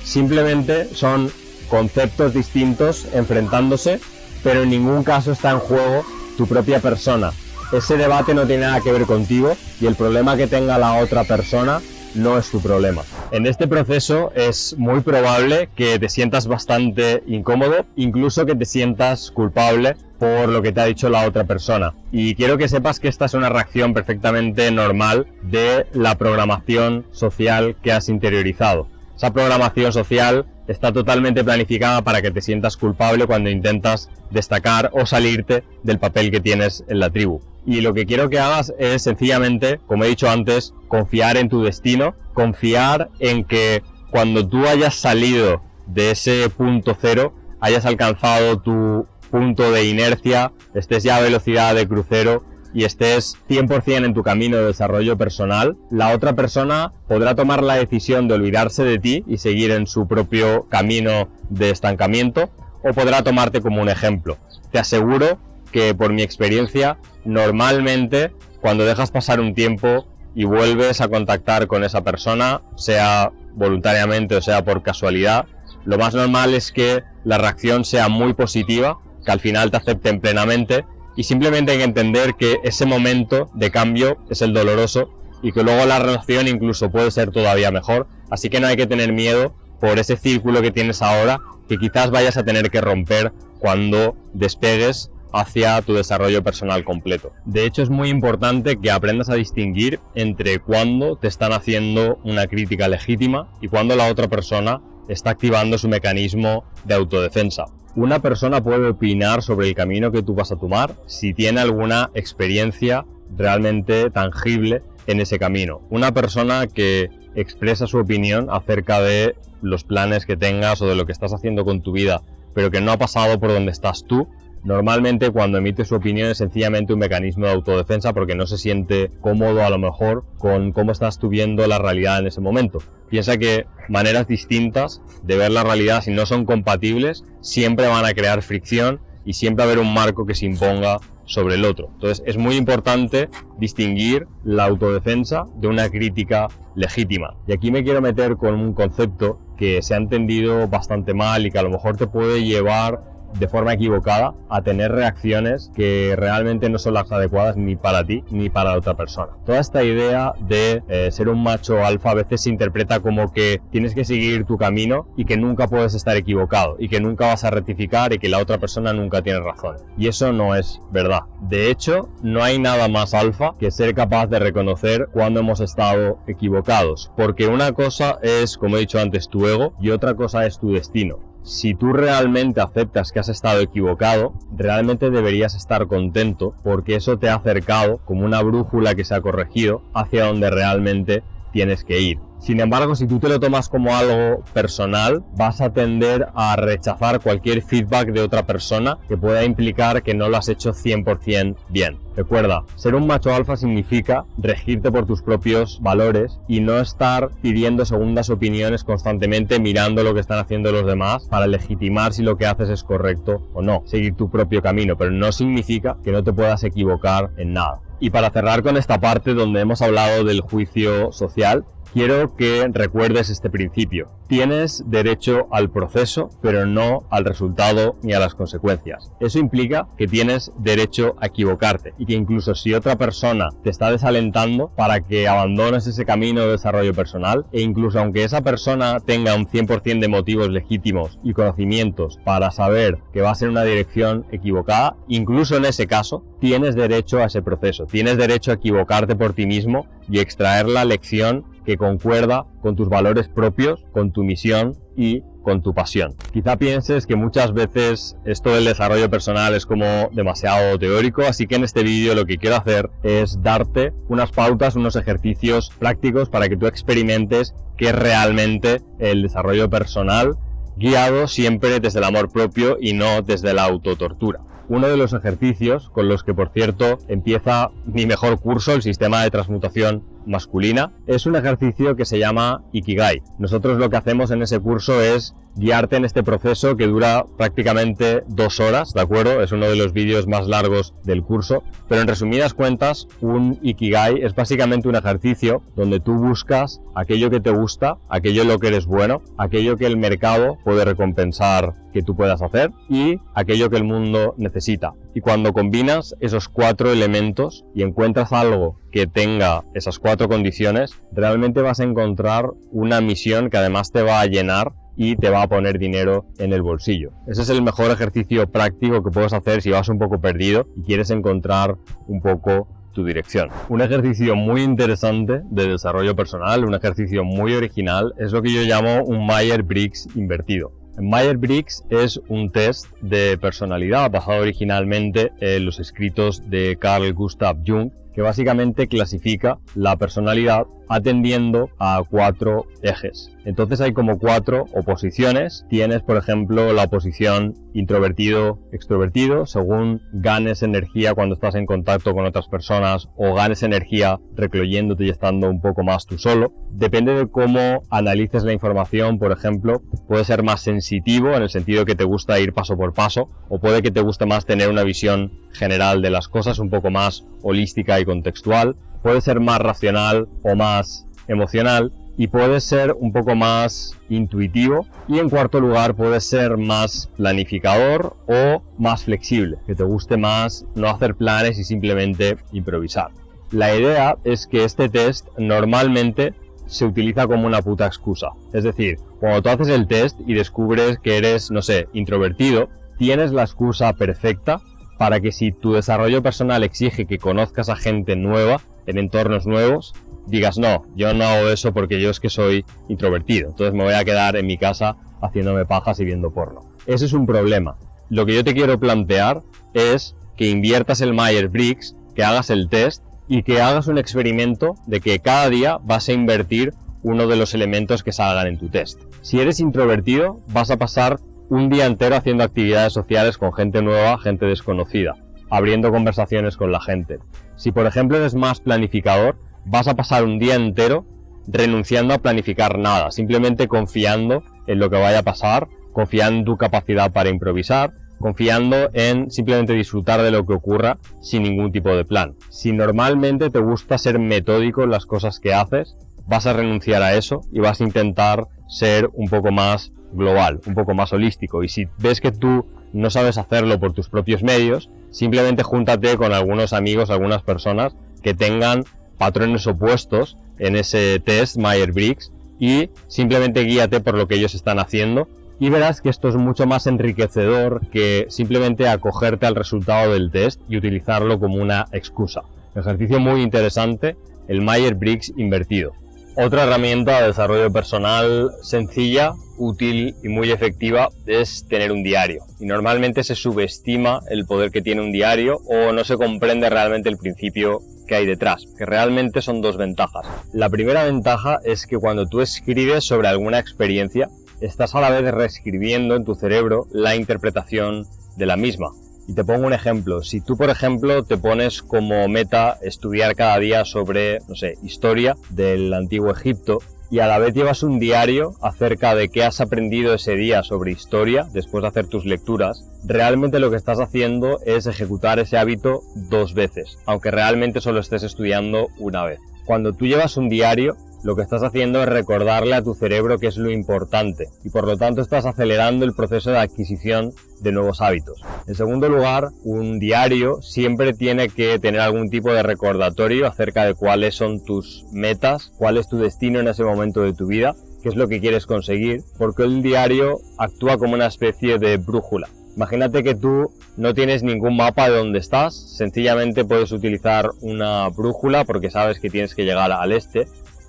Speaker 2: Simplemente son conceptos distintos enfrentándose, pero en ningún caso está en juego tu propia persona. Ese debate no tiene nada que ver contigo y el problema que tenga la otra persona no es tu problema. En este proceso es muy probable que te sientas bastante incómodo, incluso que te sientas culpable por lo que te ha dicho la otra persona. Y quiero que sepas que esta es una reacción perfectamente normal de la programación social que has interiorizado. Esa programación social está totalmente planificada para que te sientas culpable cuando intentas destacar o salirte del papel que tienes en la tribu. Y lo que quiero que hagas es sencillamente, como he dicho antes, confiar en tu destino, confiar en que cuando tú hayas salido de ese punto cero, hayas alcanzado tu punto de inercia, estés ya a velocidad de crucero y estés 100% en tu camino de desarrollo personal, la otra persona podrá tomar la decisión de olvidarse de ti y seguir en su propio camino de estancamiento, o podrá tomarte como un ejemplo. Te aseguro que por mi experiencia, normalmente cuando dejas pasar un tiempo y vuelves a contactar con esa persona, sea voluntariamente o sea por casualidad, lo más normal es que la reacción sea muy positiva, que al final te acepten plenamente, y simplemente hay que entender que ese momento de cambio es el doloroso y que luego la relación incluso puede ser todavía mejor, así que no hay que tener miedo por ese círculo que tienes ahora, que quizás vayas a tener que romper cuando despegues hacia tu desarrollo personal completo. De hecho, es muy importante que aprendas a distinguir entre cuando te están haciendo una crítica legítima y cuando la otra persona está activando su mecanismo de autodefensa. Una persona puede opinar sobre el camino que tú vas a tomar si tiene alguna experiencia realmente tangible en ese camino. Una persona que expresa su opinión acerca de los planes que tengas o de lo que estás haciendo con tu vida, pero que no ha pasado por donde estás tú, normalmente cuando emite su opinión es sencillamente un mecanismo de autodefensa porque no se siente cómodo a lo mejor con cómo estás tú viendo la realidad en ese momento. Piensa que maneras distintas de ver la realidad, si no son compatibles, siempre van a crear fricción y siempre va a haber un marco que se imponga sobre el otro. Entonces es muy importante distinguir la autodefensa de una crítica legítima. Y aquí me quiero meter con un concepto que se ha entendido bastante mal y que a lo mejor te puede llevar de forma equivocada a tener reacciones que realmente no son las adecuadas ni para ti ni para la otra persona. Toda esta idea de ser un macho alfa a veces se interpreta como que tienes que seguir tu camino y que nunca puedes estar equivocado y que nunca vas a rectificar y que la otra persona nunca tiene razón. Y eso no es verdad. De hecho, no hay nada más alfa que ser capaz de reconocer cuando hemos estado equivocados, porque una cosa es, como he dicho antes, tu ego y otra cosa es tu destino. Si tú realmente aceptas que has estado equivocado, realmente deberías estar contento porque eso te ha acercado como una brújula que se ha corregido hacia donde realmente tienes que ir. Sin embargo, si tú te lo tomas como algo personal, vas a tender a rechazar cualquier feedback de otra persona que pueda implicar que no lo has hecho 100% bien. Recuerda, ser un macho alfa significa regirte por tus propios valores y no estar pidiendo segundas opiniones constantemente mirando lo que están haciendo los demás para legitimar si lo que haces es correcto o no. Seguir tu propio camino, pero no significa que no te puedas equivocar en nada. Y para cerrar con esta parte donde hemos hablado del juicio social, quiero que recuerdes este principio. Tienes derecho al proceso, pero no al resultado ni a las consecuencias. Eso implica que tienes derecho a equivocarte y que incluso si otra persona te está desalentando para que abandones ese camino de desarrollo personal, e incluso aunque esa persona tenga un 100% de motivos legítimos y conocimientos para saber que va a ser una dirección equivocada, incluso en ese caso, tienes derecho a ese proceso. Tienes derecho a equivocarte por ti mismo y extraer la lección que concuerda con tus valores propios, con tu misión y con tu pasión. Quizá pienses que muchas veces esto del desarrollo personal es como demasiado teórico, así que en este vídeo lo que quiero hacer es darte unas pautas, unos ejercicios prácticos para que tú experimentes qué es realmente el desarrollo personal, guiado siempre desde el amor propio y no desde la autotortura. Uno de los ejercicios con los que, por cierto, empieza mi mejor curso, el sistema de transmutación masculina, es un ejercicio que se llama Ikigai. Nosotros lo que hacemos en ese curso es guiarte en este proceso que dura prácticamente 2 horas, ¿de acuerdo? Es uno de los vídeos más largos del curso, pero en resumidas cuentas, un Ikigai es básicamente un ejercicio donde tú buscas aquello que te gusta, aquello en lo que eres bueno, aquello que el mercado puede recompensar que tú puedas hacer y aquello que el mundo necesita. Y cuando combinas esos 4 elementos y encuentras algo que tenga esas 4 condiciones, realmente vas a encontrar una misión que además te va a llenar y te va a poner dinero en el bolsillo. Ese es el mejor ejercicio práctico que puedes hacer si vas un poco perdido y quieres encontrar un poco tu dirección. Un ejercicio muy interesante de desarrollo personal, un ejercicio muy original, es lo que yo llamo un Myers-Briggs invertido. Myers-Briggs es un test de personalidad basado originalmente en los escritos de Carl Gustav Jung, que básicamente clasifica la personalidad atendiendo a 4 ejes. Entonces hay como 4 oposiciones. Tienes, por ejemplo, la oposición introvertido-extrovertido, según ganes energía cuando estás en contacto con otras personas o ganes energía recluyéndote y estando un poco más tú solo. Depende de cómo analices la información, por ejemplo, puede ser más sensitivo en el sentido que te gusta ir paso por paso, o puede que te guste más tener una visión general de las cosas, un poco más holística y contextual. Puede ser más racional o más emocional y puede ser un poco más intuitivo, y en cuarto lugar puede ser más planificador o más flexible, que te guste más no hacer planes y simplemente improvisar. La idea es que este test normalmente se utiliza como una puta excusa. Es decir, cuando tú haces el test y descubres que eres, no sé, introvertido, tienes la excusa perfecta para que si tu desarrollo personal exige que conozcas a gente nueva en entornos nuevos, digas no, yo no hago eso porque yo es que soy introvertido, entonces me voy a quedar en mi casa haciéndome pajas y viendo porno. Ese es un problema. Lo que yo te quiero plantear es que inviertas el Myers-Briggs, que hagas el test y que hagas un experimento de que cada día vas a invertir uno de los elementos que salgan en tu test. Si eres introvertido, vas a pasar un día entero haciendo actividades sociales con gente nueva, gente desconocida, abriendo conversaciones con la gente. Si por ejemplo eres más planificador, vas a pasar un día entero renunciando a planificar nada, simplemente confiando en lo que vaya a pasar, confiando en tu capacidad para improvisar, confiando en simplemente disfrutar de lo que ocurra sin ningún tipo de plan. Si normalmente te gusta ser metódico en las cosas que haces, vas a renunciar a eso y vas a intentar ser un poco más global, un poco más holístico. Y si ves que tú no sabes hacerlo por tus propios medios, simplemente júntate con algunos amigos, algunas personas que tengan patrones opuestos en ese test Myers-Briggs y simplemente guíate por lo que ellos están haciendo y verás que esto es mucho más enriquecedor que simplemente acogerte al resultado del test y utilizarlo como una excusa. Ejercicio muy interesante, el Myers-Briggs invertido. Otra herramienta de desarrollo personal sencilla, útil y muy efectiva es tener un diario. Y normalmente se subestima el poder que tiene un diario o no se comprende realmente el principio que hay detrás, que realmente son dos ventajas. La primera ventaja es que cuando tú escribes sobre alguna experiencia, estás a la vez reescribiendo en tu cerebro la interpretación de la misma. Y te pongo un ejemplo. Si tú, por ejemplo, te pones como meta estudiar cada día sobre, no sé, historia del Antiguo Egipto y a la vez llevas un diario acerca de qué has aprendido ese día sobre historia después de hacer tus lecturas, realmente lo que estás haciendo es ejecutar ese hábito 2 veces, aunque realmente solo estés estudiando una vez. Cuando tú llevas un diario, lo que estás haciendo es recordarle a tu cerebro qué es lo importante y por lo tanto estás acelerando el proceso de adquisición de nuevos hábitos. En segundo lugar, un diario siempre tiene que tener algún tipo de recordatorio acerca de cuáles son tus metas, cuál es tu destino en ese momento de tu vida, qué es lo que quieres conseguir, porque el diario actúa como una especie de brújula. Imagínate que tú no tienes ningún mapa de dónde estás, sencillamente puedes utilizar una brújula porque sabes que tienes que llegar al este,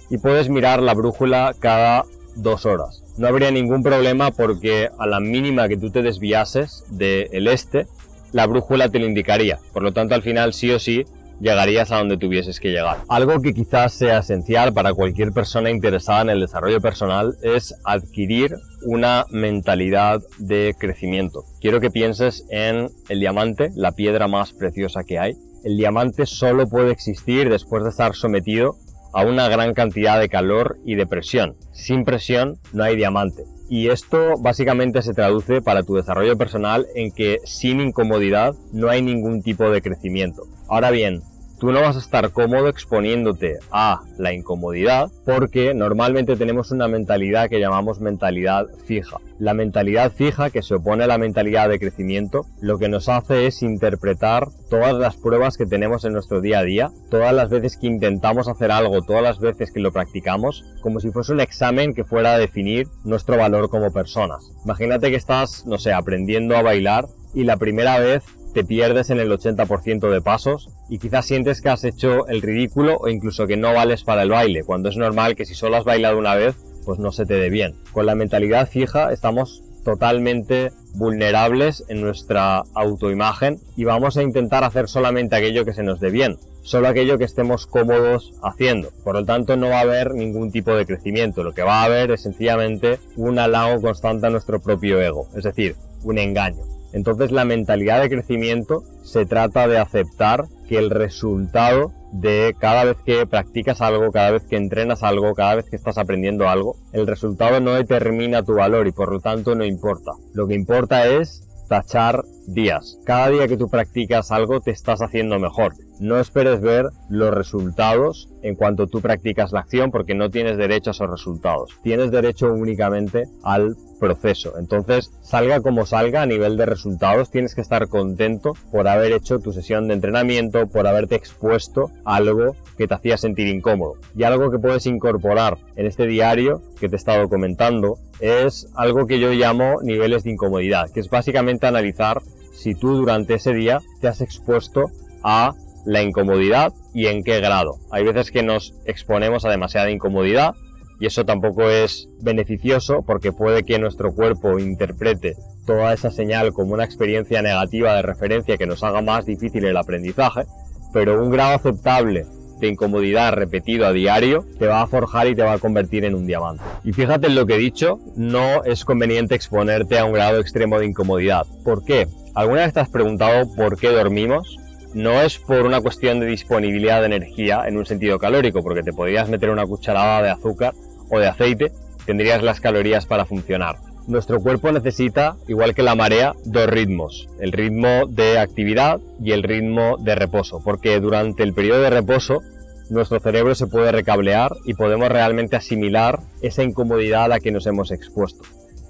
Speaker 2: y puedes mirar la brújula cada 2 horas. No habría ningún problema porque a la mínima que tú te desviases del este, la brújula te lo indicaría. Por lo tanto, al final sí o sí llegarías a donde tuvieses que llegar. Algo que quizás sea esencial para cualquier persona interesada en el desarrollo personal es adquirir una mentalidad de crecimiento. Quiero que pienses en el diamante, la piedra más preciosa que hay. El diamante solo puede existir después de estar sometido a una gran cantidad de calor y de presión. Sin presión no hay diamante. Y esto básicamente se traduce para tu desarrollo personal en que sin incomodidad no hay ningún tipo de crecimiento. Ahora bien, tú no vas a estar cómodo exponiéndote a la incomodidad porque normalmente tenemos una mentalidad que llamamos mentalidad fija. La mentalidad fija, que se opone a la mentalidad de crecimiento, lo que nos hace es interpretar todas las pruebas que tenemos en nuestro día a día, todas las veces que intentamos hacer algo, todas las veces que lo practicamos, como si fuese un examen que fuera a definir nuestro valor como personas. Imagínate que estás, no sé, aprendiendo a bailar y la primera vez te pierdes en el 80% de pasos y quizás sientes que has hecho el ridículo o incluso que no vales para el baile, cuando es normal que si solo has bailado una vez, pues no se te dé bien. Con la mentalidad fija estamos totalmente vulnerables en nuestra autoimagen y vamos a intentar hacer solamente aquello que se nos dé bien, solo aquello que estemos cómodos haciendo. Por lo tanto, no va a haber ningún tipo de crecimiento. Lo que va a haber es sencillamente un halago constante a nuestro propio ego, es decir, un engaño. Entonces la mentalidad de crecimiento se trata de aceptar que el resultado de cada vez que practicas algo, cada vez que entrenas algo, cada vez que estás aprendiendo algo, el resultado no determina tu valor y por lo tanto no importa. Lo que importa es tachar días. Cada día que tú practicas algo te estás haciendo mejor. No esperes ver los resultados en cuanto tú practicas la acción porque no tienes derecho a esos resultados. Tienes derecho únicamente al proceso. Entonces, salga como salga a nivel de resultados, tienes que estar contento por haber hecho tu sesión de entrenamiento, por haberte expuesto a algo que te hacía sentir incómodo. Y algo que puedes incorporar en este diario que te he estado comentando es algo que yo llamo niveles de incomodidad, que es básicamente analizar si tú durante ese día te has expuesto a la incomodidad y en qué grado. Hay veces que nos exponemos a demasiada incomodidad y eso tampoco es beneficioso porque puede que nuestro cuerpo interprete toda esa señal como una experiencia negativa de referencia que nos haga más difícil el aprendizaje, pero un grado aceptable de incomodidad repetido a diario te va a forjar y te va a convertir en un diamante. Y fíjate en lo que he dicho, no es conveniente exponerte a un grado extremo de incomodidad. ¿Por qué? ¿Alguna vez te has preguntado por qué dormimos? no es por una cuestión de disponibilidad de energía en un sentido calórico, porque te podrías meter una cucharada de azúcar o de aceite, tendrías las calorías para funcionar. Nuestro cuerpo necesita, igual que la marea, dos ritmos, el ritmo de actividad y el ritmo de reposo, porque durante el periodo de reposo nuestro cerebro se puede recablear y podemos realmente asimilar esa incomodidad a la que nos hemos expuesto.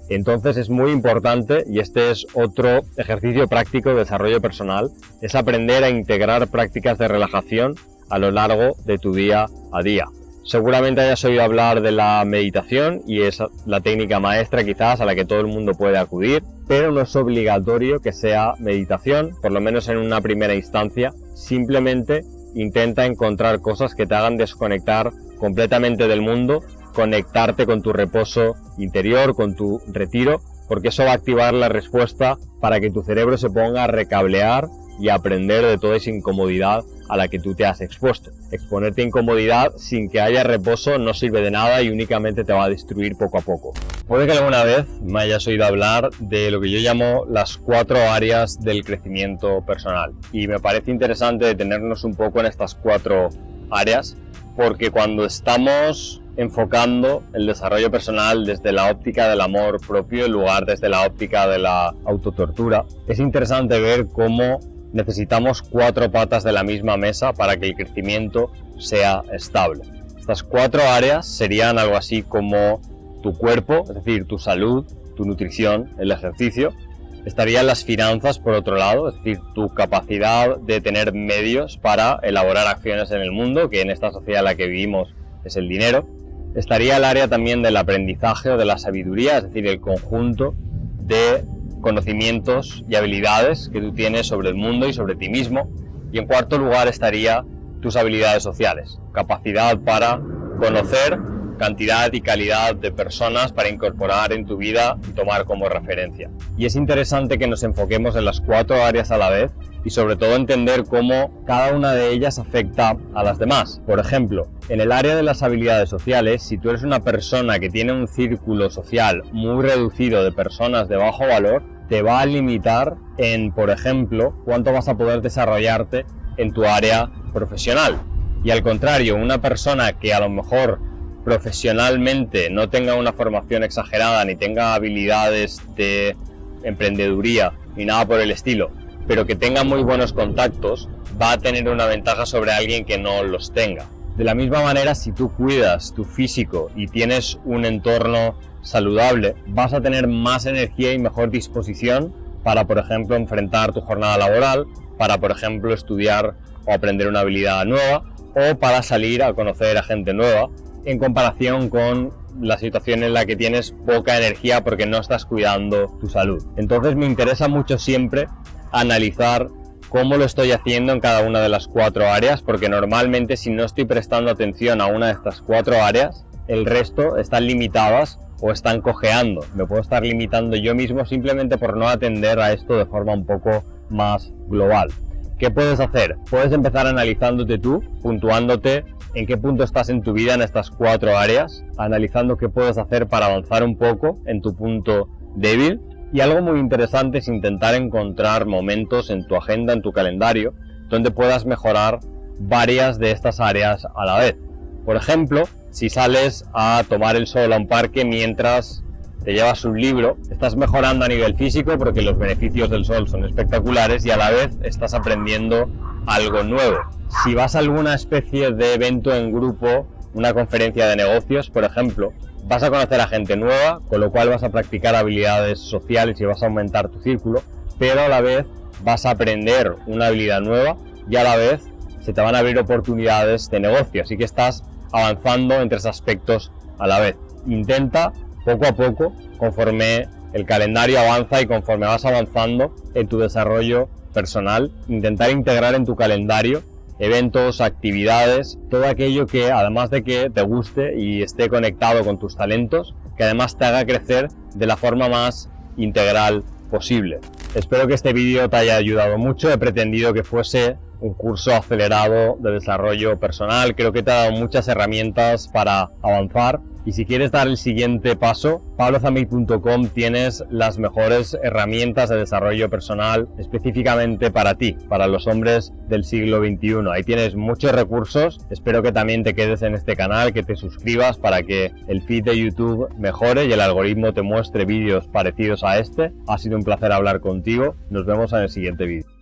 Speaker 2: Entonces es muy importante, y este es otro ejercicio práctico de desarrollo personal, es aprender a integrar prácticas de relajación a lo largo de tu día a día. Seguramente hayas oído hablar de la meditación y es la técnica maestra quizás a la que todo el mundo puede acudir, pero no es obligatorio que sea meditación, por lo menos en una primera instancia. Simplemente intenta encontrar cosas que te hagan desconectar completamente del mundo, conectarte con tu reposo interior, con tu retiro, porque eso va a activar la respuesta para que tu cerebro se ponga a recablear y a aprender de toda esa incomodidad a la que tú te has expuesto. Exponerte a incomodidad sin que haya reposo no sirve de nada y únicamente te va a destruir poco a poco. Puede que alguna vez me hayas oído hablar de lo que yo llamo las 4 áreas del crecimiento personal, y me parece interesante detenernos un poco en estas 4 áreas, porque cuando estamos enfocando el desarrollo personal desde la óptica del amor propio en lugar desde la óptica de la autotortura, es interesante ver cómo necesitamos 4 patas de la misma mesa para que el crecimiento sea estable. Estas 4 áreas serían algo así como tu cuerpo, es decir, tu salud, tu nutrición, el ejercicio. Estarían las finanzas por otro lado, es decir, tu capacidad de tener medios para elaborar acciones en el mundo, que en esta sociedad en la que vivimos es el dinero. Estaría el área también del aprendizaje o de la sabiduría, es decir, el conjunto de conocimientos y habilidades que tú tienes sobre el mundo y sobre ti mismo. Y en cuarto lugar estaría tus habilidades sociales, capacidad para conocer cantidad y calidad de personas para incorporar en tu vida y tomar como referencia. Y es interesante que nos enfoquemos en las 4 áreas a la vez y sobre todo entender cómo cada una de ellas afecta a las demás. Por ejemplo, en el área de las habilidades sociales, si tú eres una persona que tiene un círculo social muy reducido de personas de bajo valor, te va a limitar en, por ejemplo, cuánto vas a poder desarrollarte en tu área profesional. Y al contrario, una persona que a lo mejor profesionalmente no tenga una formación exagerada ni tenga habilidades de emprendeduría ni nada por el estilo, pero que tenga muy buenos contactos, va a tener una ventaja sobre alguien que no los tenga. De la misma manera, si tú cuidas tu físico y tienes un entorno saludable, vas a tener más energía y mejor disposición para, por ejemplo, enfrentar tu jornada laboral, para, por ejemplo, estudiar o aprender una habilidad nueva, o para salir a conocer a gente nueva, en comparación con la situación en la que tienes poca energía porque no estás cuidando tu salud. Entonces me interesa mucho siempre analizar cómo lo estoy haciendo en cada una de las 4 áreas, porque normalmente si no estoy prestando atención a una de estas 4 áreas, el resto están limitadas o están cojeando. Me puedo estar limitando yo mismo simplemente por no atender a esto de forma un poco más global. ¿Qué puedes hacer? Puedes empezar analizándote tú, puntuándote en qué punto estás en tu vida en estas 4 áreas, analizando qué puedes hacer para avanzar un poco en tu punto débil. Y algo muy interesante es intentar encontrar momentos en tu agenda, en tu calendario, donde puedas mejorar varias de estas áreas a la vez. Por ejemplo, si sales a tomar el sol a un parque mientras te llevas un libro, estás mejorando a nivel físico porque los beneficios del sol son espectaculares y a la vez estás aprendiendo algo nuevo. Si vas a alguna especie de evento en grupo, una conferencia de negocios, por ejemplo, vas a conocer a gente nueva, con lo cual vas a practicar habilidades sociales y vas a aumentar tu círculo, pero a la vez vas a aprender una habilidad nueva y a la vez se te van a abrir oportunidades de negocio, así que estás avanzando en 3 aspectos a la vez. Intenta poco a poco, conforme el calendario avanza y conforme vas avanzando en tu desarrollo personal, intentar integrar en tu calendario eventos, actividades, todo aquello que además de que te guste y esté conectado con tus talentos, que además te haga crecer de la forma más integral posible. Espero que este vídeo te haya ayudado mucho. He pretendido que fuese un curso acelerado de desarrollo personal. Creo que te ha dado muchas herramientas para avanzar Y si quieres dar el siguiente paso, pablozamit.com tienes las mejores herramientas de desarrollo personal específicamente para ti, para los hombres del siglo XXI. Ahí tienes muchos recursos. Espero que también te quedes en este canal, que te suscribas para que el feed de YouTube mejore y el algoritmo te muestre vídeos parecidos a este. Ha sido un placer hablar contigo. Nos vemos en el siguiente vídeo.